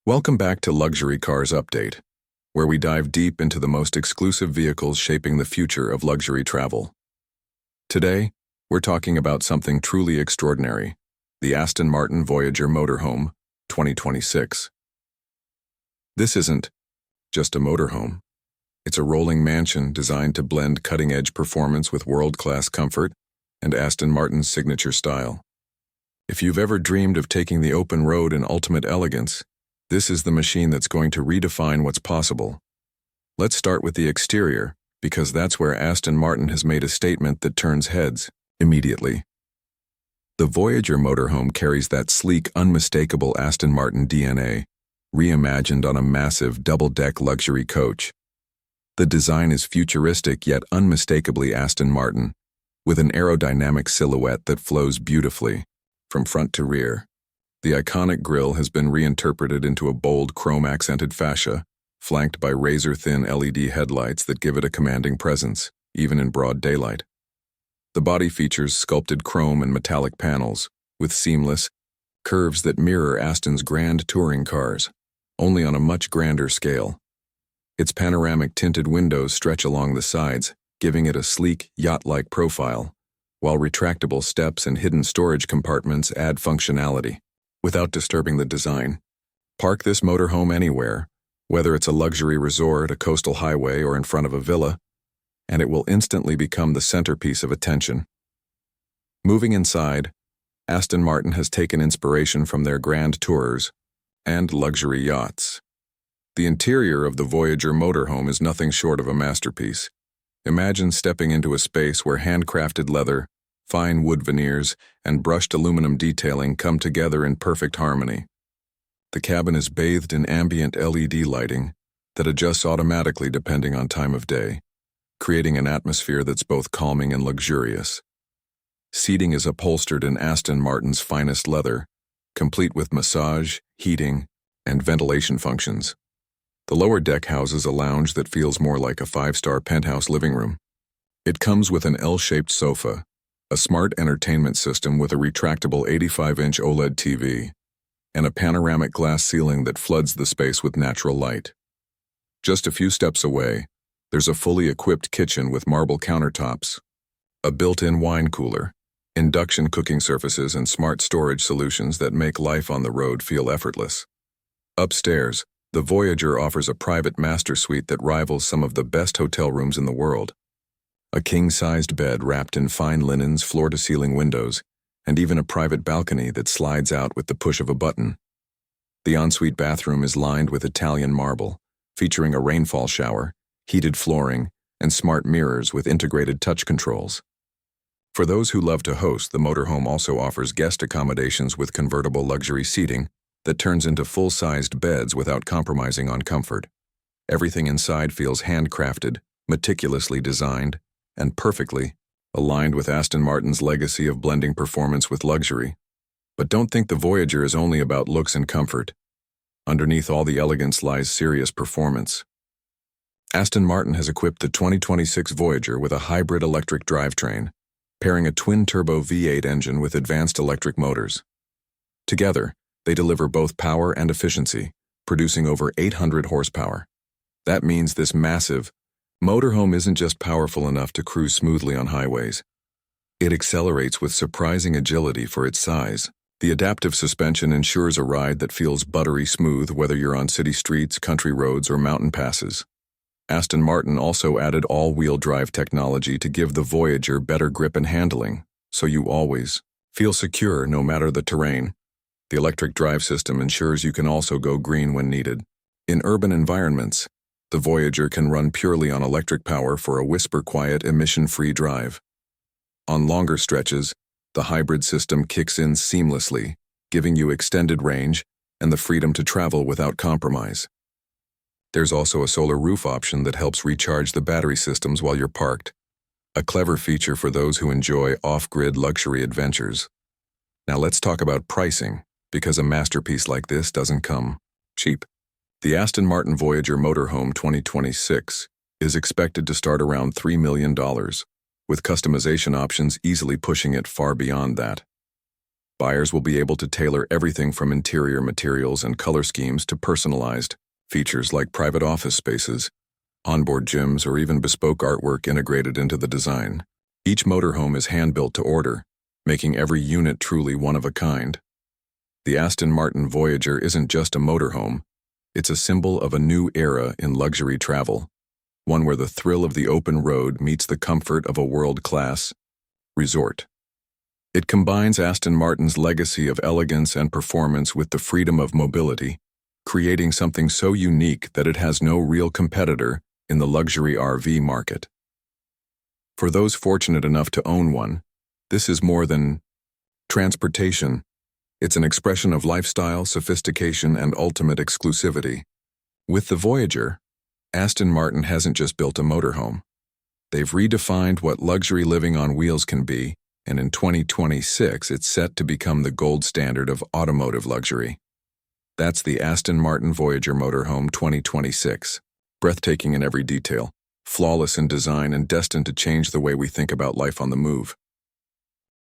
Welcome back to Luxury Cars Update, where we dive deep into the most exclusive vehicles shaping the future of luxury travel. Today, we're talking about something truly extraordinary, the Aston Martin Voyager Motorhome 2026. This isn't just a motorhome. It's a rolling mansion designed to blend cutting-edge performance with world-class comfort and Aston Martin's signature style. If you've ever dreamed of taking the open road in ultimate elegance, this is the machine that's going to redefine what's possible. Let's start with the exterior, because that's where Aston Martin has made a statement that turns heads immediately. The Voyager motorhome carries that sleek, unmistakable Aston Martin DNA, reimagined on a massive double-deck luxury coach. The design is futuristic yet unmistakably Aston Martin, with an aerodynamic silhouette that flows beautifully from front to rear. The iconic grille has been reinterpreted into a bold chrome-accented fascia, flanked by razor-thin LED headlights that give it a commanding presence, even in broad daylight. The body features sculpted chrome and metallic panels, with seamless curves that mirror Aston's grand touring cars, only on a much grander scale. Its panoramic tinted windows stretch along the sides, giving it a sleek, yacht-like profile, while retractable steps and hidden storage compartments add functionality. Without disturbing the design, park this motorhome anywhere, whether it's a luxury resort, a coastal highway, or in front of a villa, and it will instantly become the centerpiece of attention. Moving inside, Aston Martin has taken inspiration from their grand tours and luxury yachts. The interior of the Voyager motorhome is nothing short of a masterpiece. Imagine stepping into a space where handcrafted leather, fine wood veneers, and brushed aluminum detailing come together in perfect harmony. The cabin is bathed in ambient LED lighting that adjusts automatically depending on time of day, creating an atmosphere that's both calming and luxurious. Seating is upholstered in Aston Martin's finest leather, complete with massage, heating, and ventilation functions. The lower deck houses a lounge that feels more like a five-star penthouse living room. It comes with an L-shaped sofa, a smart entertainment system with a retractable 85-inch OLED TV, and a panoramic glass ceiling that floods the space with natural light. Just a few steps away, there's a fully equipped kitchen with marble countertops, a built-in wine cooler, induction cooking surfaces, and smart storage solutions that make life on the road feel effortless. Upstairs, the Voyager offers a private master suite that rivals some of the best hotel rooms in the world. A king-sized bed wrapped in fine linens, floor-to-ceiling windows, and even a private balcony that slides out with the push of a button. The ensuite bathroom is lined with Italian marble, featuring a rainfall shower, heated flooring, and smart mirrors with integrated touch controls. For those who love to host, the motorhome also offers guest accommodations with convertible luxury seating that turns into full-sized beds without compromising on comfort. Everything inside feels handcrafted, meticulously designed, and perfectly aligned with Aston Martin's legacy of blending performance with luxury. But don't think the Voyager is only about looks and comfort. Underneath all the elegance lies serious performance. Aston Martin has equipped the 2026 Voyager with a hybrid electric drivetrain, pairing a twin-turbo V8 engine with advanced electric motors. Together, they deliver both power and efficiency, producing over 800 horsepower. That means this massive motorhome isn't just powerful enough to cruise smoothly on highways. It accelerates with surprising agility for its size. The adaptive suspension ensures a ride that feels buttery smooth whether you're on city streets, country roads, or mountain passes. Aston Martin also added all-wheel drive technology to give the Voyager better grip and handling, so you always feel secure no matter the terrain. The electric drive system ensures you can also go green when needed. In urban environments, the Voyager can run purely on electric power for a whisper-quiet, emission-free drive. On longer stretches, the hybrid system kicks in seamlessly, giving you extended range and the freedom to travel without compromise. There's also a solar roof option that helps recharge the battery systems while you're parked, a clever feature for those who enjoy off-grid luxury adventures. Now let's talk about pricing, because a masterpiece like this doesn't come cheap. The Aston Martin Voyager Motorhome 2026 is expected to start around $3 million, with customization options easily pushing it far beyond that. Buyers will be able to tailor everything from interior materials and color schemes to personalized features like private office spaces, onboard gyms, or even bespoke artwork integrated into the design. Each motorhome is hand-built to order, making every unit truly one of a kind. The Aston Martin Voyager isn't just a motorhome, it's a symbol of a new era in luxury travel, one where the thrill of the open road meets the comfort of a world-class resort. It combines Aston Martin's legacy of elegance and performance with the freedom of mobility, creating something so unique that it has no real competitor in the luxury RV market. For those fortunate enough to own one, this is more than transportation. It's an expression of lifestyle, sophistication, and ultimate exclusivity. With the Voyager, Aston Martin hasn't just built a motorhome. They've redefined what luxury living on wheels can be, and in 2026 it's set to become the gold standard of automotive luxury. That's the Aston Martin Voyager Motorhome 2026. Breathtaking in every detail, flawless in design, and destined to change the way we think about life on the move.